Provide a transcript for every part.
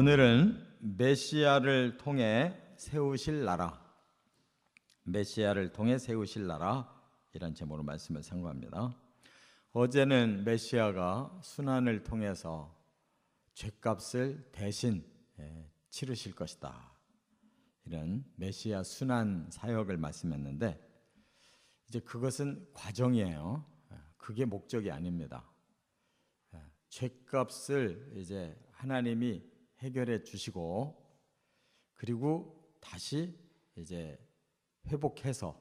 오늘은 메시아를 통해 세우실 나라, 메시아를 통해 세우실 나라 이런 제목으로 말씀을 선고합니다. 어제는 메시아가 순환을 통해서 죄값을 대신 치르실 것이다, 이런 메시아 순환 사역을 말씀했는데, 이제 그것은 과정이에요. 그게 목적이 아닙니다. 죄값을 이제 하나님이 해결해 주시고, 그리고 다시 이제 회복해서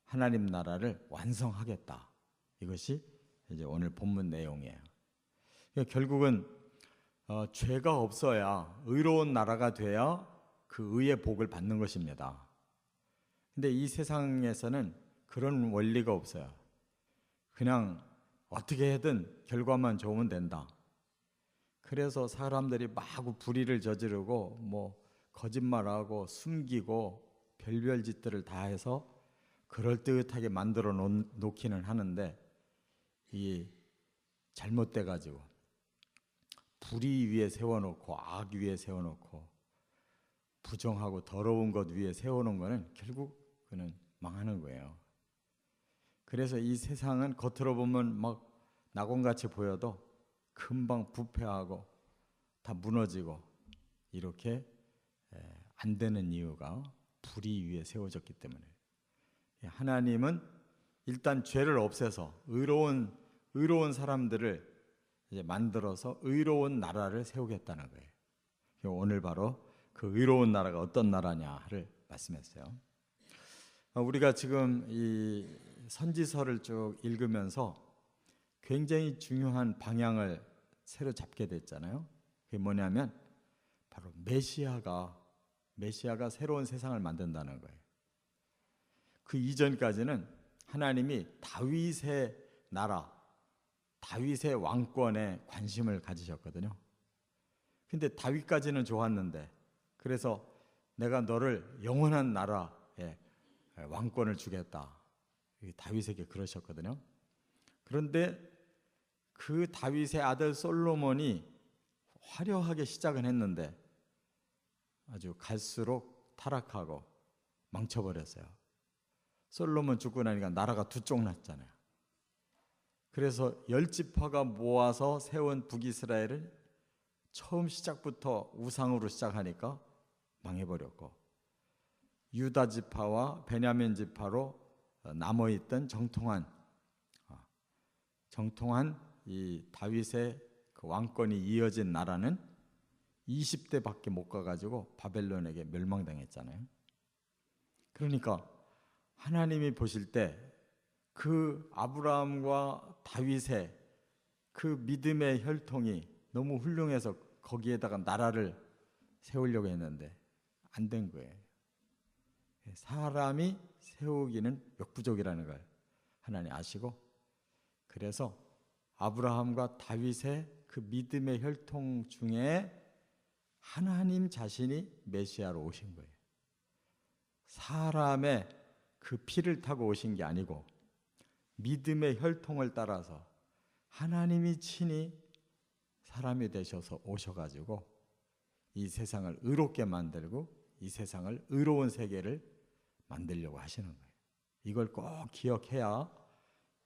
하나님 나라를 완성하겠다. 이것이 이제 오늘 본문 내용이에요. 그러니까 결국은 죄가 없어야 의로운 나라가 돼야 그 의의 복을 받는 것입니다. 근데 이 세상에서는 그런 원리가 없어요. 그냥 어떻게 해든 결과만 좋으면 된다. 그래서 사람들이 마구 불의를 저지르고 거짓말하고 숨기고 별별 짓들을 다 해서 그럴듯하게 만들어 놓기는 하는데, 이 잘못돼 가지고 불의 위에 세워놓고 악 위에 세워놓고 부정하고 더러운 것 위에 세워놓은 거는 결국 그는 망하는 거예요. 그래서 이 세상은 겉으로 보면 막 낙원같이 보여도 금방 부패하고 다 무너지고 이렇게 안 되는 이유가 불의 위에 세워졌기 때문에, 하나님은 일단 죄를 없애서 의로운 사람들을 이제 만들어서 의로운 나라를 세우겠다는 거예요. 오늘 바로 그 의로운 나라가 어떤 나라냐를 말씀했어요. 우리가 지금 이 선지서를 쭉 읽으면서 굉장히 중요한 방향을 새로 잡게 됐잖아요. 그게 뭐냐면 바로 메시아가 새로운 세상을 만든다는 거예요. 그 이전까지는 하나님이 다윗의 나라, 다윗의 왕권에 관심을 가지셨거든요. 근데 다윗까지는 좋았는데, 그래서 내가 너를 영원한 나라에 왕권을 주겠다, 다윗에게 그러셨거든요. 그런데 그 다윗의 아들 솔로몬이 화려하게 시작은 했는데 아주 갈수록 타락하고 망쳐버렸어요. 솔로몬 죽고 나니까 나라가 두 쪽 났잖아요. 그래서 10지파가 모아서 세운 북이스라엘을 처음 시작부터 우상으로 시작하니까 망해버렸고, 유다 지파와 베냐민 지파로 남아있던 정통한 이 다윗의 그 왕권이 이어진 나라는 20대밖에 못 가가지고 바벨론에게 멸망당했잖아요. 그러니까 하나님이 보실 때 그 아브라함과 다윗의 그 믿음의 혈통이 너무 훌륭해서 거기에다가 나라를 세우려고 했는데 안 된 거예요. 사람이 세우기는 역부족이라는 걸 하나님 아시고, 그래서 아브라함과 다윗의 그 믿음의 혈통 중에 하나님 자신이 메시아로 오신 거예요. 사람의 그 피를 타고 오신 게 아니고 믿음의 혈통을 따라서 하나님이 친히 사람이 되셔서 오셔가지고 이 세상을 의롭게 만들고 이 세상을 의로운 세계를 만들려고 하시는 거예요. 이걸 꼭 기억해야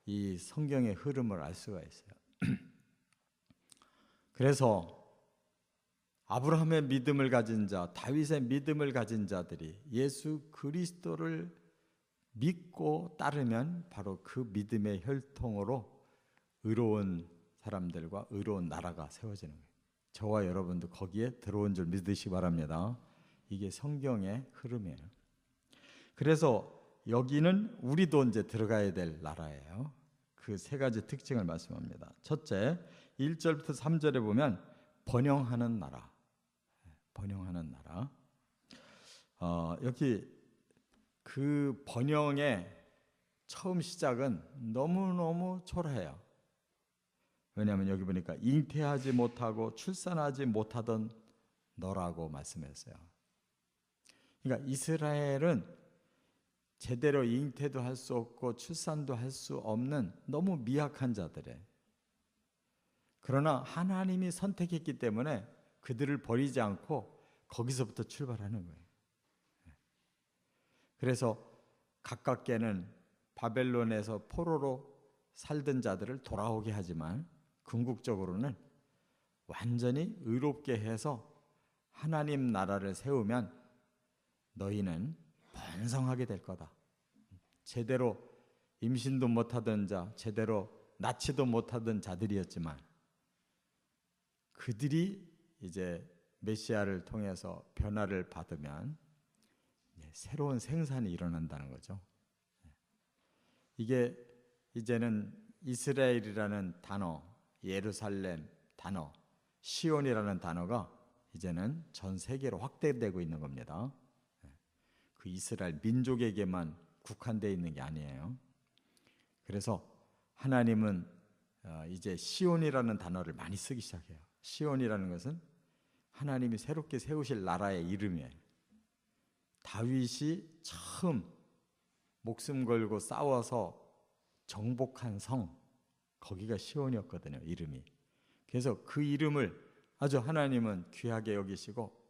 이 성경의 흐름을 알 수가 있어요. 그래서 아브라함의 믿음을 가진 자, 다윗의 믿음을 가진 자들이 예수 그리스도를 믿고 따르면 바로 그 믿음의 혈통으로 의로운 사람들과 의로운 나라가 세워지는 거예요. 저와 여러분도 거기에 들어온 줄 믿으시기 바랍니다. 이게 성경의 흐름이에요. 그래서 여기는 우리도 이제 들어가야 될 나라예요. 그 세 가지 특징을 말씀합니다. 첫째, 1절부터 3절에 보면 번영하는 나라. 여기 그 번영의 처음 시작은 너무너무 초라해요. 왜냐하면 여기 보니까 잉태하지 못하고 출산하지 못하던 너라고 말씀했어요. 그러니까 이스라엘은 제대로 잉태도 할 수 없고 출산도 할 수 없는 너무 미약한 자들이에요. 그러나 하나님이 선택했기 때문에 그들을 버리지 않고 거기서부터 출발하는 거예요. 그래서 가깝게는 바벨론에서 포로로 살던 자들을 돌아오게 하지만 궁극적으로는 완전히 의롭게 해서 하나님 나라를 세우면 너희는 번성하게 될 거다. 제대로 임신도 못하던 자, 제대로 낳지도 못하던 자들이었지만 그들이 이제 메시아를 통해서 변화를 받으면 새로운 생산이 일어난다는 거죠. 이게 이제는 이스라엘이라는 단어, 예루살렘 단어, 시온이라는 단어가 이제는 전 세계로 확대되고 있는 겁니다. 그 이스라엘 민족에게만 국한되어 있는 게 아니에요. 그래서 하나님은 이제 시온이라는 단어를 많이 쓰기 시작해요. 시온이라는 것은 하나님이 새롭게 세우실 나라의 이름이에요. 다윗이 처음 목숨 걸고 싸워서 정복한 성, 거기가 시온이었거든요, 이름이. 그래서 그 이름을 아주 하나님은 귀하게 여기시고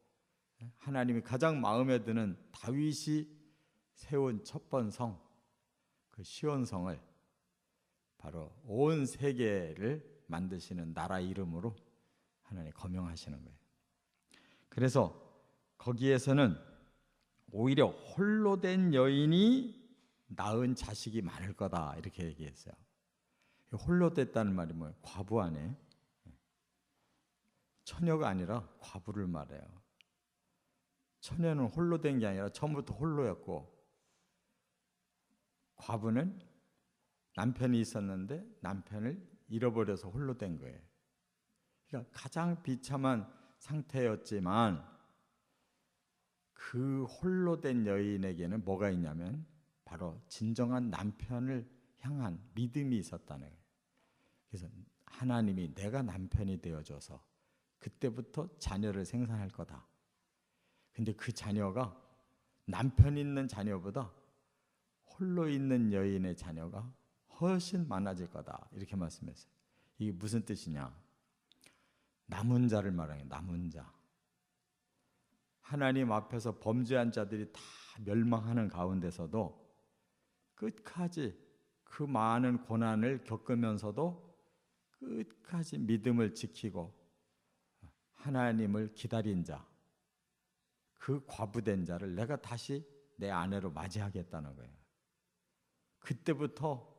하나님이 가장 마음에 드는 다윗이 세운 첫 번 성, 그 시온성을 바로 온 세계를 만드시는 나라 이름으로 하나님 거명하시는 거예요. 그래서 거기에서는 오히려 홀로 된 여인이 낳은 자식이 많을 거다 이렇게 얘기했어요. 홀로 됐다는 말이 뭐예요? 과부 아니에요? 처녀가 아니라 과부를 말해요. 처녀는 홀로 된 게 아니라 처음부터 홀로였고, 과부는 남편이 있었는데 남편을 잃어버려서 홀로 된 거예요. 그러니까 가장 비참한 상태였지만 그 홀로 된 여인에게는 뭐가 있냐면 바로 진정한 남편을 향한 믿음이 있었다는 거예요. 그래서 하나님이 내가 남편이 되어줘서 그때부터 자녀를 생산할 거다. 근데 그 자녀가 남편 있는 자녀보다 홀로 있는 여인의 자녀가 훨씬 많아질 거다. 이렇게 말씀했어요. 이게 무슨 뜻이냐? 남은 자를 말하는 남은 자. 하나님 앞에서 범죄한 자들이 다 멸망하는 가운데서도 끝까지 그 많은 고난을 겪으면서도 끝까지 믿음을 지키고 하나님을 기다린 자, 그 과부된 자를 내가 다시 내 아내로 맞이하겠다는 거예요. 그때부터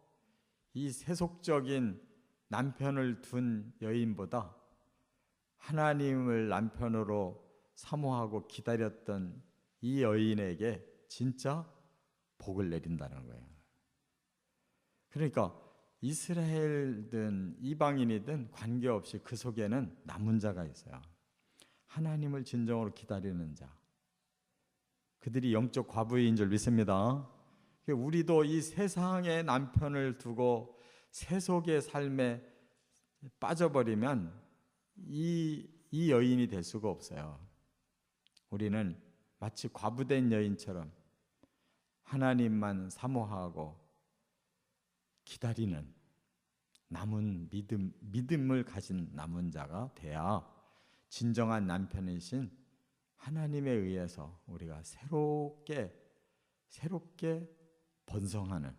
이 세속적인 남편을 둔 여인보다 하나님을 남편으로 사모하고 기다렸던 이 여인에게 진짜 복을 내린다는 거예요. 그러니까 이스라엘든 이방인이든 관계없이 그 속에는 남은 자가 있어요. 하나님을 진정으로 기다리는 자. 그들이 영적 과부인 줄 믿습니다. 우리도 이 세상의 남편을 두고 세속의 삶에 빠져버리면 이 여인이 될 수가 없어요. 우리는 마치 과부된 여인처럼 하나님만 사모하고 기다리는 남은 믿음을 가진 남은 자가 돼야 진정한 남편이신 하나님에 의해서 우리가 새롭게 번성하는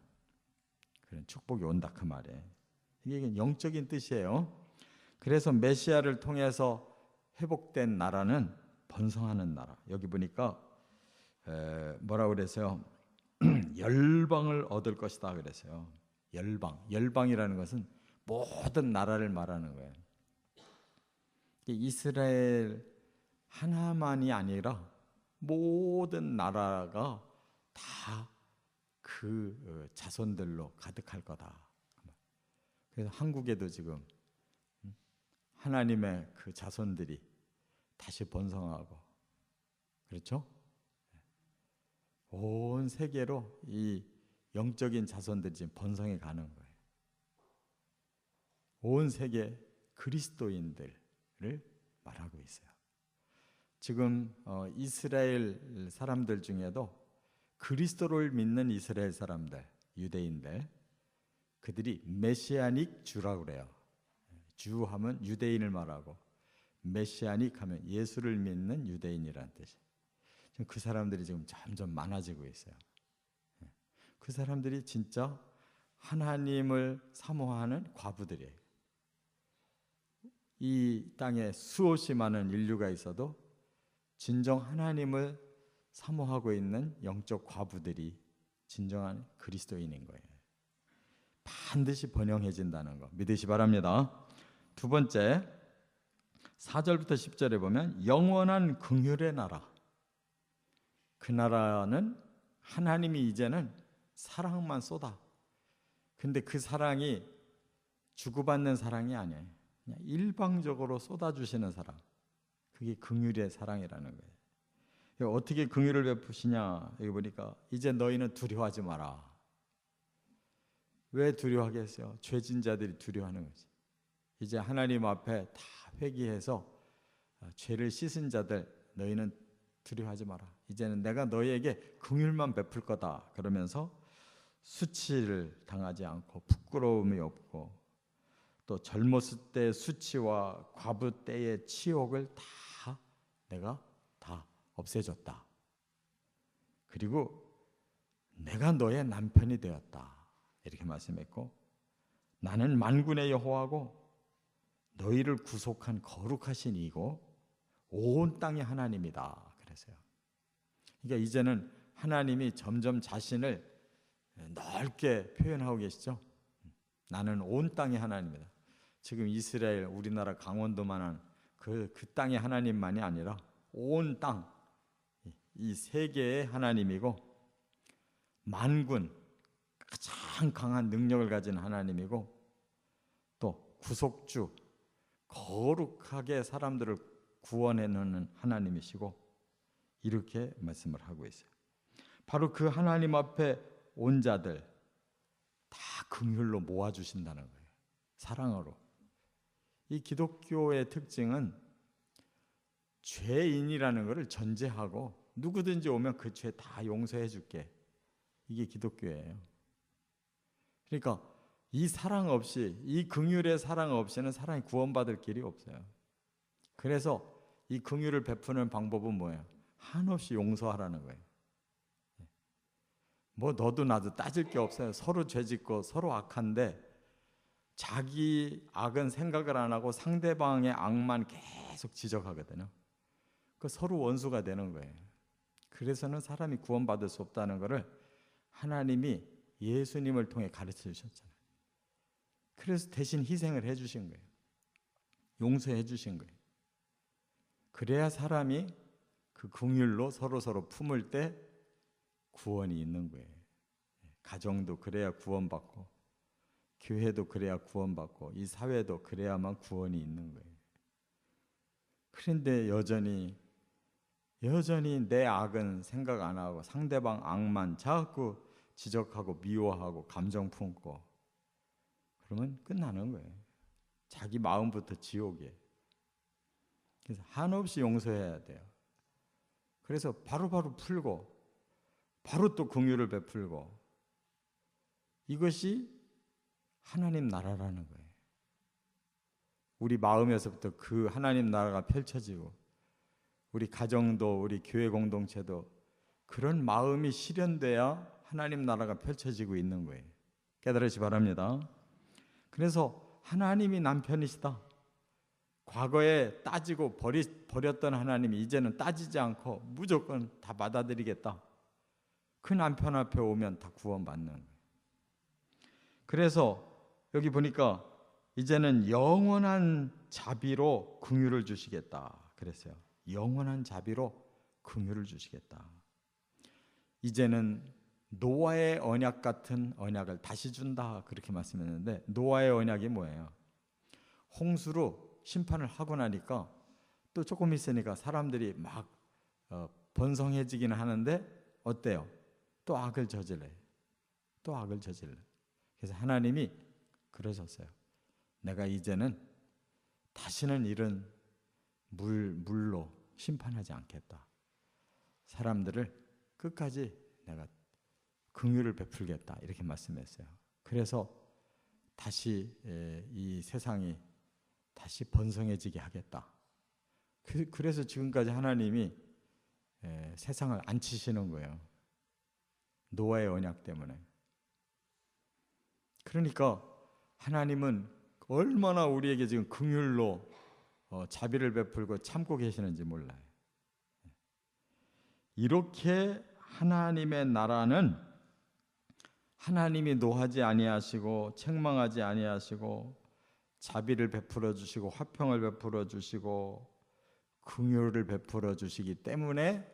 그런 축복이 온다 그 말이에요. 이게 영적인 뜻이에요. 그래서 메시아를 통해서 회복된 나라는 번성하는 나라. 여기 보니까 뭐라고 그랬어요? 열방을 얻을 것이다 그랬어요. 열방이라는 것은 모든 나라를 말하는 거예요. 이스라엘 하나만이 아니라 모든 나라가 다 그 자손들로 가득할 거다. 그래서 한국에도 지금 하나님의 그 자손들이 다시 번성하고, 그렇죠? 온 세계로 이 영적인 자손들이 지금 번성해 가는 거예요. 온 세계 그리스도인들을 말하고 있어요. 지금 이스라엘 사람들 중에도 그리스도를 믿는 이스라엘 사람들, 유대인들, 그들이 메시아닉 주라고 그래요. 주 하면 유대인을 말하고 메시아닉하면 예수를 믿는 유대인이라는 뜻이에요. 지금 그 사람들이 지금 점점 많아지고 있어요. 그 사람들이 진짜 하나님을 사모하는 과부들이에요. 이 땅에 수없이 많은 인류가 있어도 진정 하나님을 사모하고 있는 영적 과부들이 진정한 그리스도인인 거예요. 반드시 번영해진다는 거 믿으시 바랍니다. 두 번째, 4절부터 10절에 보면 영원한 긍휼의 나라. 그 나라는 하나님이 이제는 사랑만 쏟아. 근데 그 사랑이 주고받는 사랑이 아니에요. 그냥 일방적으로 쏟아주시는 사랑. 그게 긍휼의 사랑이라는 거예요. 어떻게 긍휼을 베푸시냐? 여기 보니까 이제 너희는 두려워하지 마라. 왜 두려워하겠어요? 죄진 자들이 두려워하는 거지. 이제 하나님 앞에 다 회개해서 죄를 씻은 자들, 너희는 두려워하지 마라. 이제는 내가 너희에게 긍휼만 베풀 거다. 그러면서 수치를 당하지 않고 부끄러움이 없고 또 젊었을 때 수치와 과부 때의 치욕을 다 내가 다 없애줬다. 그리고 내가 너의 남편이 되었다. 이렇게 말씀했고, 나는 만군의 여호와고 너희를 구속한 거룩하신 이고 온 땅의 하나님이다. 그랬어요. 그러니까 이제는 하나님이 점점 자신을 넓게 표현하고 계시죠. 나는 온 땅의 하나님이다. 지금 이스라엘, 우리나라 강원도만한 그 땅의 하나님만이 아니라 온 땅, 이 세계의 하나님이고 만군, 가장 강한 능력을 가진 하나님이고 또 구속주, 거룩하게 사람들을 구원해내는 하나님이시고 이렇게 말씀을 하고 있어요. 바로 그 하나님 앞에 온 자들 다 긍휼로 모아주신다는 거예요. 사랑으로. 이 기독교의 특징은 죄인이라는 것을 전제하고 누구든지 오면 그 죄 다 용서해 줄게. 이게 기독교예요. 그러니까 이 사랑 없이, 이 긍휼의 사랑 없이는 사람이 구원받을 길이 없어요. 그래서 이 긍휼을 베푸는 방법은 뭐예요? 한없이 용서하라는 거예요. 뭐 너도 나도 따질 게 없어요. 서로 죄짓고 서로 악한데 자기 악은 생각을 안 하고 상대방의 악만 계속 지적하거든요. 그 서로 원수가 되는 거예요. 그래서는 사람이 구원받을 수 없다는 것을 하나님이 예수님을 통해 가르쳐 주셨잖아요. 그래서 대신 희생을 해 주신 거예요. 용서해 주신 거예요. 그래야 사람이 그 긍휼로 서로 품을 때 구원이 있는 거예요. 가정도 그래야 구원받고 교회도 그래야 구원받고 이 사회도 그래야만 구원이 있는 거예요. 그런데 여전히 내 악은 생각 안 하고 상대방 악만 자꾸 지적하고 미워하고 감정 품고 그러면 끝나는 거예요. 자기 마음부터 지옥이에요. 그래서 한없이 용서해야 돼요. 그래서 바로바로 풀고 바로 또 긍휼을 베풀고 이것이 하나님 나라라는 거예요. 우리 마음에서부터 그 하나님 나라가 펼쳐지고 우리 가정도 우리 교회 공동체도 그런 마음이 실현돼야 하나님 나라가 펼쳐지고 있는 거예요. 깨달으시 바랍니다. 그래서 하나님이 남편이시다. 과거에 따지고 버렸던 하나님이 이제는 따지지 않고 무조건 다 받아들이겠다. 그 남편 앞에 오면 다 구원받는 거예요. 그래서 여기 보니까 이제는 영원한 자비로 긍휼을 주시겠다 그랬어요. 영원한 자비로 긍휼을 주시겠다. 이제는 노아의 언약 같은 언약을 다시 준다 그렇게 말씀했는데 노아의 언약이 뭐예요? 홍수로 심판을 하고 나니까 또 조금 있으니까 사람들이 막 번성해지기는 하는데 어때요? 또 악을 저질러요. 또 악을 저질러요. 그래서 하나님이 그러셨어요. 내가 이제는 다시는 이런 물로 심판하지 않겠다. 사람들을 끝까지 내가 긍휼을 베풀겠다 이렇게 말씀했어요. 그래서 다시 이 세상이 다시 번성해지게 하겠다. 그래서 지금까지 하나님이 세상을 안 치시는 거예요. 노아의 언약 때문에. 그러니까 하나님은 얼마나 우리에게 지금 긍휼로 자비를 베풀고 참고 계시는지 몰라요. 이렇게 하나님의 나라는 하나님이 노하지 아니하시고 책망하지 아니하시고 자비를 베풀어 주시고 화평을 베풀어 주시고 긍휼을 베풀어 주시기 때문에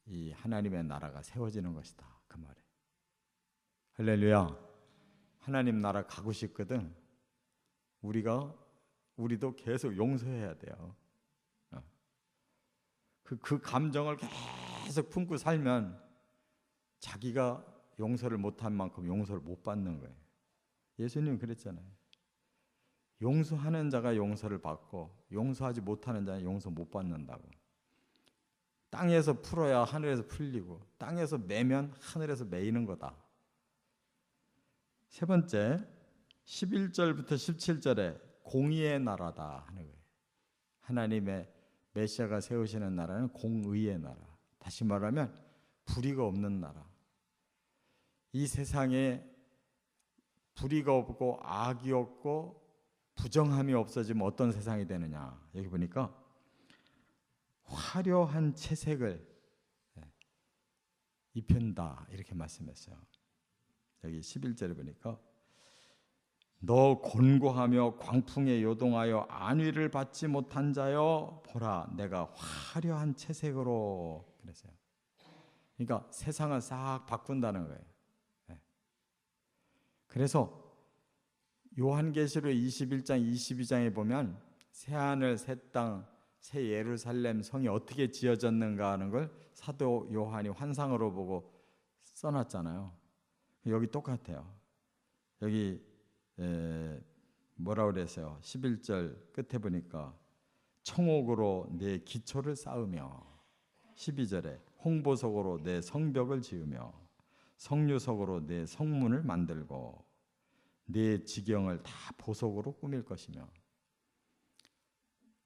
이 하나님의 나라가 세워지는 것이다. 그 말이에요. 할렐루야. 하나님 나라 가고 싶거든. 우리도 계속 용서해야 돼요. 그 감정을 계속 품고 살면 자기가 용서를 못한 만큼 용서를 못 받는 거예요. 예수님은 그랬잖아요. 용서하는 자가 용서를 받고 용서하지 못하는 자는 용서 못 받는다고. 땅에서 풀어야 하늘에서 풀리고 땅에서 매면 하늘에서 매이는 거다. 세 번째, 11절부터 17절에 공의의 나라다 하는 거예요. 하나님의 메시아가 세우시는 나라는 공의의 나라. 다시 말하면 불의가 없는 나라. 이 세상에 불의가 없고 악이 없고 부정함이 없어지면 어떤 세상이 되느냐. 여기 보니까 화려한 채색을 입힌다 이렇게 말씀했어요. 여기 11절에 보니까 너 곤고하며 광풍에 요동하여 안위를 받지 못한 자여 보라 내가 화려한 채색으로 그랬어요. 그러니까 세상을 싹 바꾼다는 거예요. 그래서 요한계시록 21장 22장에 보면 새하늘 새 땅 새 예루살렘 성이 어떻게 지어졌는가 하는 걸 사도 요한이 환상으로 보고 써놨잖아요. 여기 똑같아요. 여기 뭐라고 그랬어요? 11절 끝에 보니까 청옥으로 내 기초를 쌓으며 12절에 홍보석으로 내 성벽을 지으며 성류석으로 내 성문을 만들고 내 지경을 다 보석으로 꾸밀 것이며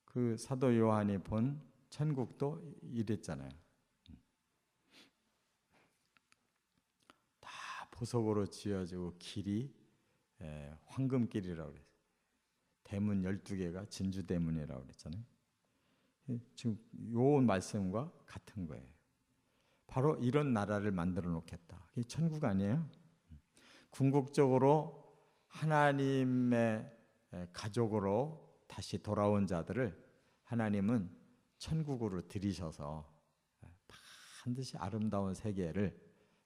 그 사도 요한이 본 천국도 이랬잖아요. 다 보석으로 지어지고 길이 황금길이라고 그랬어요. 대문 12개가 진주대문이라고 그랬잖아요. 지금 요 말씀과 같은 거예요. 바로 이런 나라를 만들어 놓겠다. 이게 천국 아니에요? 궁극적으로 하나님의 가족으로 다시 돌아온 자들을 하나님은 천국으로 들이셔서 반드시 아름다운 세계를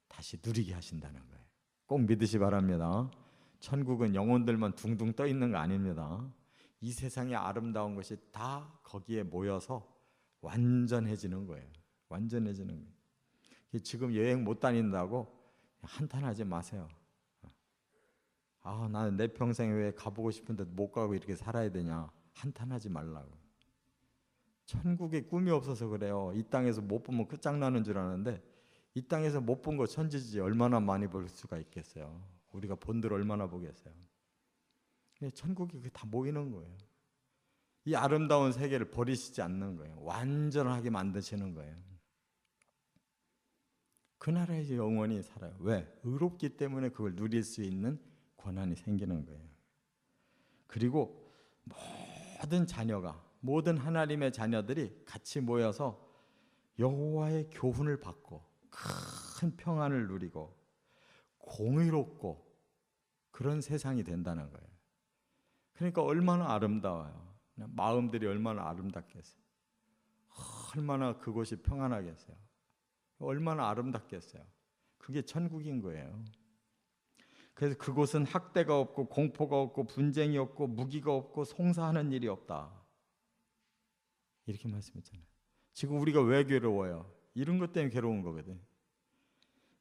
다시 누리게 하신다는 거예요. 꼭 믿으시 바랍니다. 천국은 영혼들만 둥둥 떠 있는 거 아닙니다. 이 세상의 아름다운 것이 다 거기에 모여서 완전해지는 거예요. 완전해지는 거예요. 지금 여행 못 다닌다고 한탄하지 마세요. 나는 내 평생에 왜 가보고 싶은데 못 가고 이렇게 살아야 되냐. 한탄하지 말라고. 천국에 꿈이 없어서 그래요. 이 땅에서 못 보면 끝장나는 줄 아는데 이 땅에서 못 본 거 천지지 얼마나 많이 볼 수가 있겠어요. 우리가 본들 얼마나 보겠어요. 천국이 다 모이는 거예요. 이 아름다운 세계를 버리시지 않는 거예요. 완전하게 만드시는 거예요. 그 나라에서 영원히 살아요. 왜? 의롭기 때문에 그걸 누릴 수 있는 권한이 생기는 거예요. 그리고 모든 하나님의 자녀들이 같이 모여서 여호와의 교훈을 받고 큰 평안을 누리고 공의롭고 그런 세상이 된다는 거예요. 그러니까 얼마나 아름다워요. 마음들이 얼마나 아름답겠어요. 얼마나 그곳이 평안하겠어요. 얼마나 아름답겠어요. 그게 천국인 거예요. 그래서 그곳은 학대가 없고 공포가 없고 분쟁이 없고 무기가 없고 송사하는 일이 없다. 이렇게 말씀했잖아요. 지금 우리가 왜 괴로워요? 이런 것 때문에 괴로운 거거든.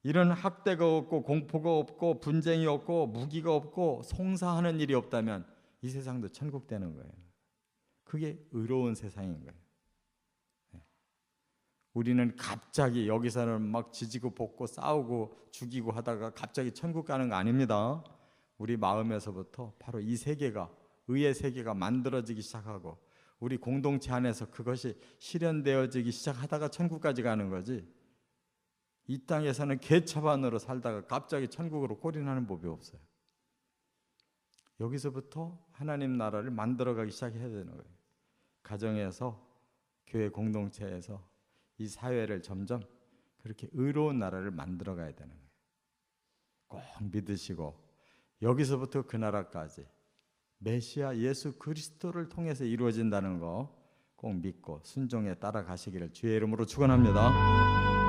이런 학대가 없고 공포가 없고 분쟁이 없고 무기가 없고 송사하는 일이 없다면 이 세상도 천국 되는 거예요. 그게 의로운 세상인 거예요. 우리는 갑자기 여기서는 막 지지고 볶고 싸우고 죽이고 하다가 갑자기 천국 가는 거 아닙니다. 우리 마음에서부터 바로 이 세계가 의의 세계가 만들어지기 시작하고 우리 공동체 안에서 그것이 실현되어지기 시작하다가 천국까지 가는 거지. 이 땅에서는 개차반으로 살다가 갑자기 천국으로 골인하는 법이 없어요. 여기서부터 하나님 나라를 만들어가기 시작해야 되는 거예요. 가정에서, 교회 공동체에서 이 사회를 점점 그렇게 의로운 나라를 만들어가야 되는 거예요. 꼭 믿으시고 여기서부터 그 나라까지 메시아 예수 그리스도를 통해서 이루어진다는 거 꼭 믿고 순종에 따라가시기를 주의 이름으로 축원합니다.